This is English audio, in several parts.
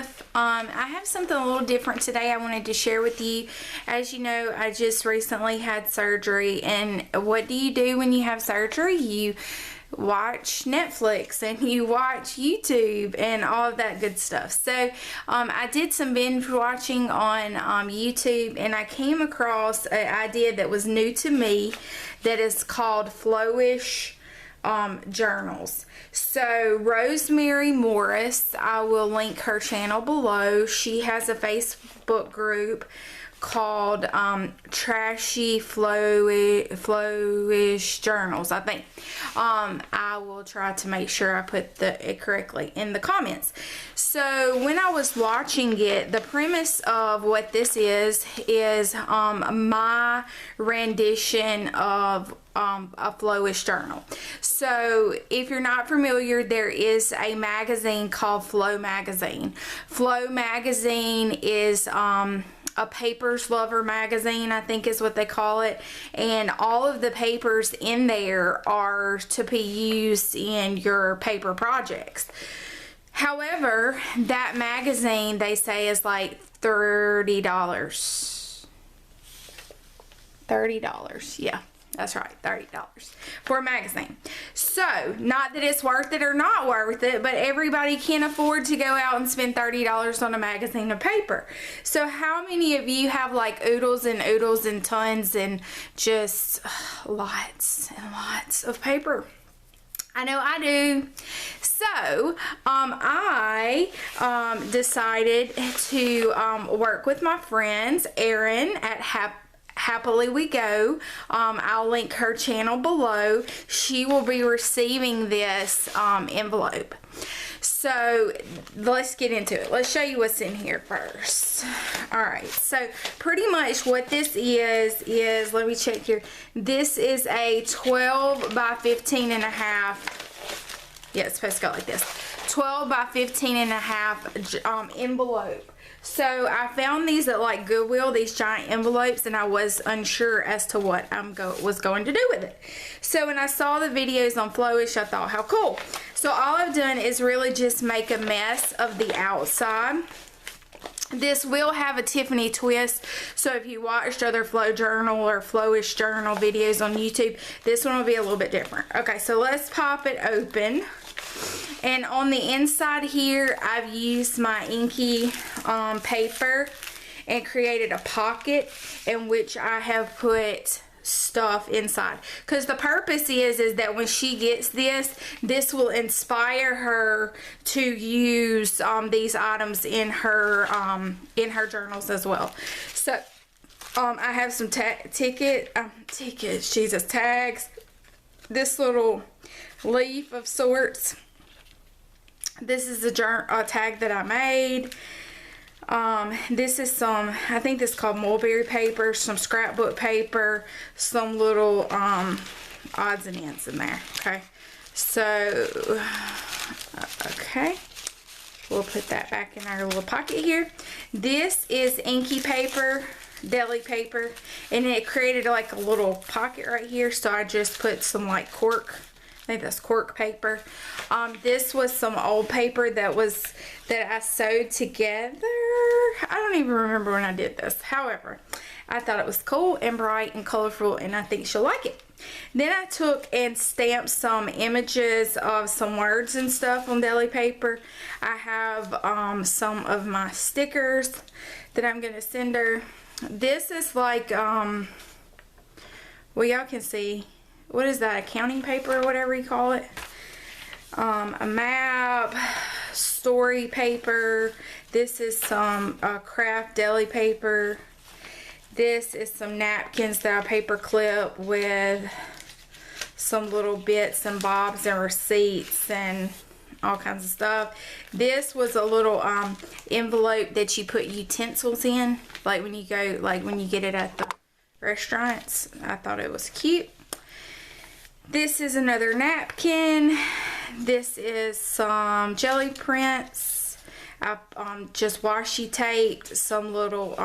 Tiff. I have something a little different today I wanted to share with you. As you know, I just recently had surgery, and what do you do when you have surgery? You watch Netflix and you watch YouTube and all of that good stuff. So I did some binge watching on YouTube, and I came across an idea that was new to me that is called flowish journals. So Rosemary Morris, I will link her channel below. She has a Facebook group called Trashy Flowish Journals, I think. I will try to make sure I put it correctly in the comments. So when I was watching it, the premise of what this is my rendition of a flowish journal. So if you're not familiar, there is a magazine called Flow Magazine. Flow Magazine is a papers lover magazine, I think is what they call it, and all of the papers in there are to be used in your paper projects. However, that magazine, they say, is like $30. $30, yeah. That's right, $30 for a magazine. So, not that it's worth it or not worth it, but everybody can afford to go out and spend $30 on a magazine of paper. So, how many of you have like oodles and tons and just lots and lots of paper? I know I do. So, I decided to work with my friends, Erin at Happily We Go. I'll link her channel below. She will be receiving this envelope. So let's get into it. Let's show you what's in here first. Alright, so pretty much what this is, let me check here. This is a 12 by 15 and a half, yeah, it's supposed to go like this, 12 by 15 and a half envelope. So I found these at like Goodwill, these giant envelopes, and I was unsure as to what I was going to do with it. So when I saw the videos on Flowish, I thought, how cool. So all I've done is really just make a mess of the outside. This will have a Tiffany twist, so if you watched other Flow Journal or Flowish Journal videos on YouTube, this one will be a little bit different. Okay, so let's pop it open. And on the inside here, I've used my inky paper and created a pocket in which I have put stuff inside. Because the purpose is that when she gets this will inspire her to use these items in her journals as well. So I have some tags. This little leaf of sorts. This is a tag that I made. This is some, I think this is called mulberry paper, some scrapbook paper, some little odds and ends in there. Okay, so okay, we'll put that back in our little pocket here. This is inky paper, deli paper, and it created like a little pocket right here, so I just put some like cork, I think that's cork paper. This was some old paper that I sewed together. I don't even remember when I did this. However, I thought it was cool and bright and colorful, and I think she'll like it. Then I took and stamped some images of some words and stuff on deli paper. I have some of my stickers that I'm gonna send her. This is like well, y'all can see, what is that, accounting paper or whatever you call it? A map, story paper. This is some craft deli paper. This is some napkins that I paper clip with some little bits and bobs and receipts and all kinds of stuff. This was a little envelope that you put utensils in, like when you go, like when you get it at the restaurants. I thought it was cute. This is another napkin. This is some jelly prints. I just washi taped some little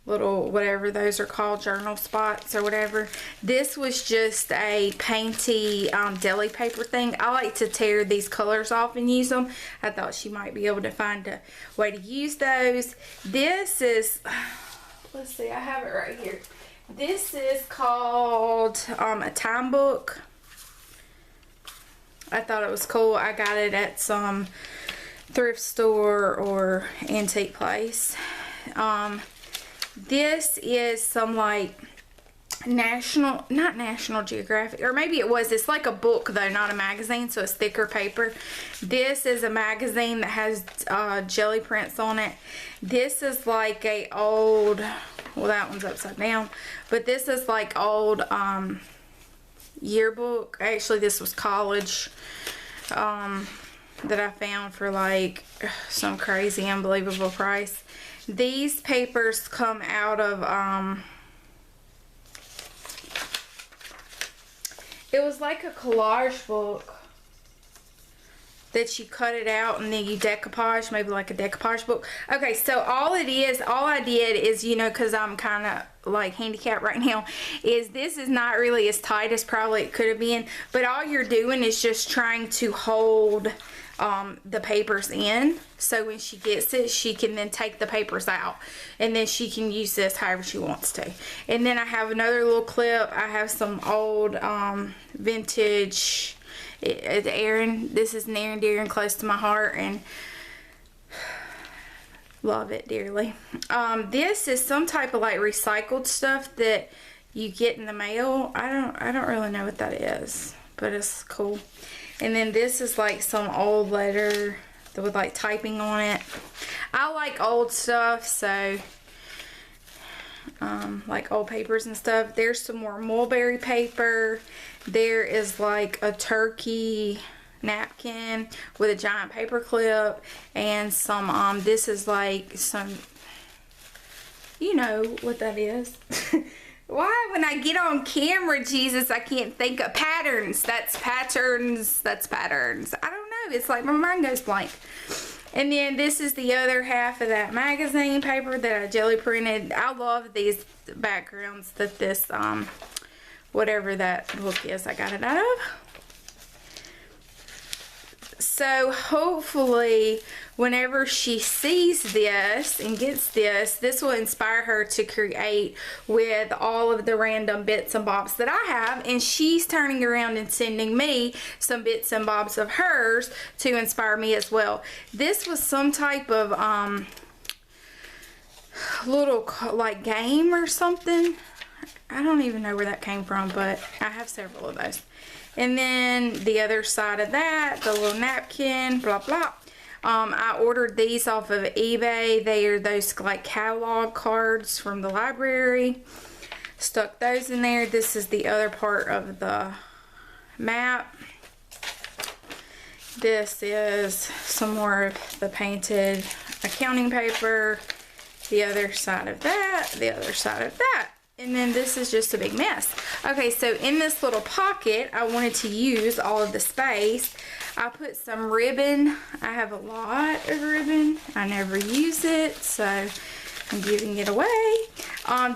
little, whatever those are called, journal spots or whatever. This was just a painty deli paper thing. I like to tear these colors off and use them. I thought she might be able to find a way to use those. This is, let's see, I have it right here. This is called a time book. I thought it was cool. I got it at some thrift store or antique place. This is some like not National Geographic, or maybe it was. It's like a book though, not a magazine, so it's thicker paper. This is a magazine that has jelly prints on it. This is like a old, well, that one's upside down, but this is like old yearbook. Actually, this was college that I found for like some crazy unbelievable price. These papers come out of it was like a collage book that you cut it out and then you decoupage, maybe like a decoupage book. Okay, so all I did is, you know, because I'm kind of like handicapped right now, is this is not really as tight as probably it could have been, but all you're doing is just trying to hold the papers in, so when she gets it, she can then take the papers out, and then she can use this however she wants to. And then I have another little clip. I have some old vintage Erin. This is near and dear and close to my heart, and love it dearly. This is some type of like recycled stuff that you get in the mail. I don't really know what that is, but it's cool. And then this is like some old letter with like typing on it. I like old stuff, so like old papers and stuff. There's some more mulberry paper. There is like a turkey napkin with a giant paper clip, and some this is like some, you know what that is. Why, when I get on camera, Jesus, I can't think of patterns. That's patterns. That's patterns. I don't know. It's like my mind goes blank. And then this is the other half of that magazine paper that I jelly printed. I love these backgrounds that this, whatever that book is, I got it out of. So hopefully whenever she sees this and gets this, this will inspire her to create with all of the random bits and bobs that I have, and she's turning around and sending me some bits and bobs of hers to inspire me as well. This was some type of little like game or something. I don't even know where that came from, but I have several of those. And then the other side of that, the little napkin, blah, blah. I ordered these off of eBay. They are those like catalog cards from the library. Stuck those in there. This is the other part of the map. This is some more of the painted accounting paper. The other side of that. The other side of that. And then this is just a big mess. Okay, so in this little pocket, I wanted to use all of the space. I put some ribbon. I have a lot of ribbon. I never use it, so I'm giving it away.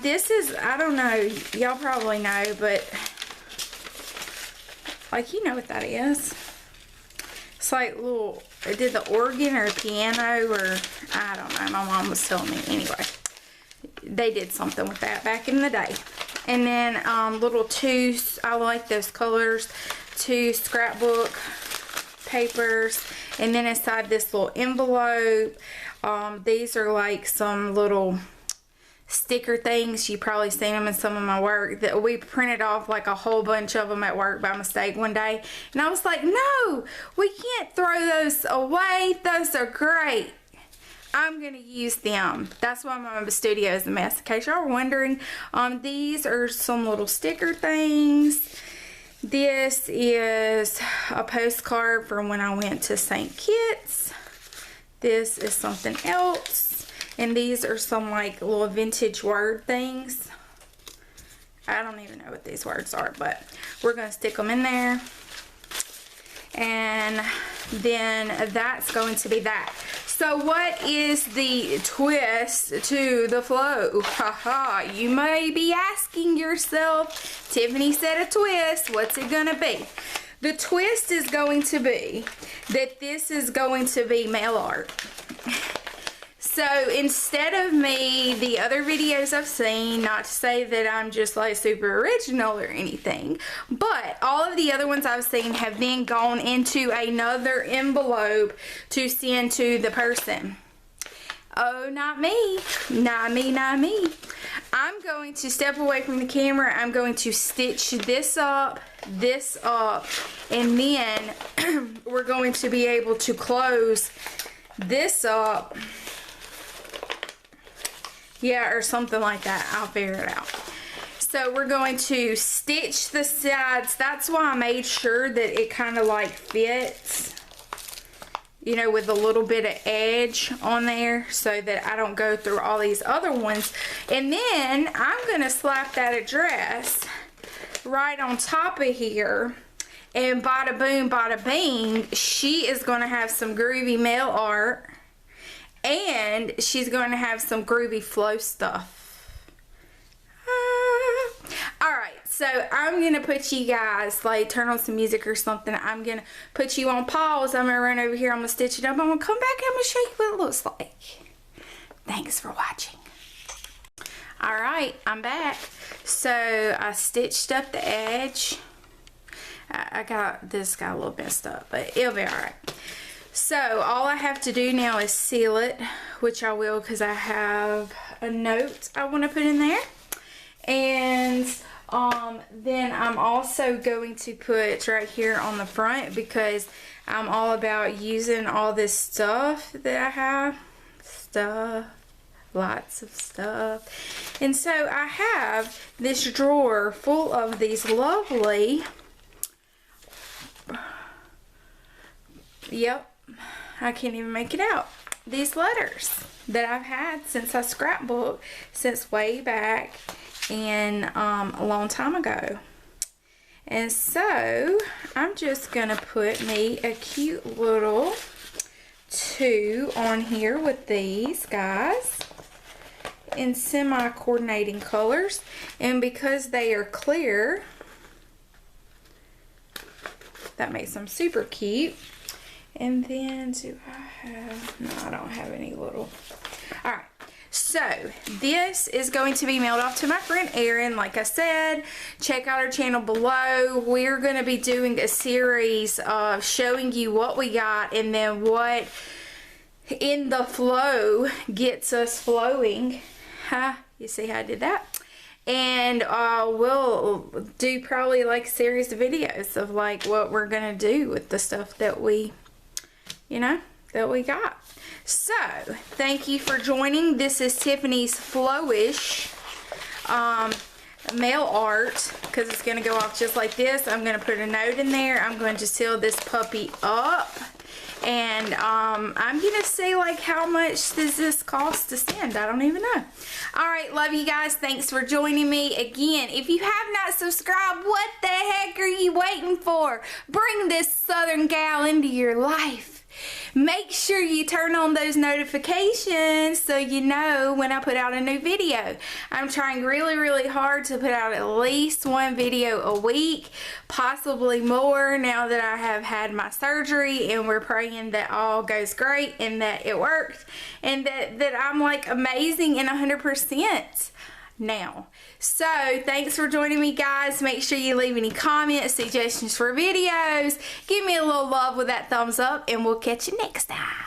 This is, I don't know, y'all probably know, but like, you know what that is. It's like little, it did the organ or piano, or I don't know. My mom was telling me. Anyway, they did something with that back in the day. And then little two, I like those colors, two scrapbook papers. And then inside this little envelope, these are like some little sticker things. You probably seen them in some of my work, that we printed off like a whole bunch of them at work by mistake one day, and I was like, no, we can't throw those away. Those are great. I'm gonna use them. That's why my studio is a mess, in case y'all were wondering. These are some little sticker things. This is a postcard from when I went to St. Kitts. This is something else. And these are some like little vintage word things. I don't even know what these words are, but we're going to stick them in there. And then that's going to be that. So what is the twist to the flow? Haha, you may be asking yourself, Tiffany said a twist, what's it gonna be? The twist is going to be that this is going to be mail art. So instead of me, the other videos I've seen, not to say that I'm just like super original or anything, but all of the other ones I've seen have then gone into another envelope to send to the person. Oh, not me. Not me, not me. I'm going to step away from the camera. I'm going to stitch this up, and then we're going to be able to close this up. Yeah, or something like that. I'll figure it out. So we're going to stitch the sides. That's why I made sure that it kind of like fits, you know, with a little bit of edge on there so that I don't go through all these other ones. And then I'm going to slap that address right on top of here. And bada boom, bada bing, she is going to have some groovy mail art. And she's going to have some groovy flow stuff. Alright, so I'm going to put you guys, like, turn on some music or something. I'm going to put you on pause. I'm going to run over here. I'm going to stitch it up. I'm going to come back and I'm going to show you what it looks like. Thanks for watching. Alright, I'm back. So, I stitched up the edge. I got this got a little messed up, but it'll be alright. So all I have to do now is seal it, which I will because I have a note I want to put in there. And then I'm also going to put right here on the front, because I'm all about using all this stuff that I have. Lots of stuff. And so I have this drawer full of these lovely, I can't even make it out, these letters that I've had since I scrapbooked, since way back in a long time ago. And so I'm just gonna put me a cute little 2 on here with these guys in semi-coordinating colors, and because they are clear, that makes them super cute. And then do I have, no, I don't have any little. Alright, so this is going to be mailed off to my friend Erin. Like I said, check out our channel below. We're going to be doing a series of showing you what we got and then what in the flow gets us flowing. You see how I did that? And we'll do probably like a series of videos of like what we're going to do with the stuff that we, you know, that we got. So thank you for joining. This is Tiffany's Flowish mail art, because it's going to go off just like this. I'm going to put a note in there. I'm going to seal this puppy up, and I'm going to say like how much does this cost to send. I don't even know. Alright, love you guys. Thanks for joining me. Again, if you have not subscribed, what the heck are you waiting for? Bring this Southern gal into your life. Make sure you turn on those notifications so you know when I put out a new video. I'm trying really hard to put out at least one video a week, possibly more, now that I have had my surgery, and we're praying that all goes great and that it worked and that I'm like amazing and 100% now. So thanks for joining me, guys. Make sure you leave any comments, suggestions for videos. Give me a little love with that thumbs up, and we'll catch you next time.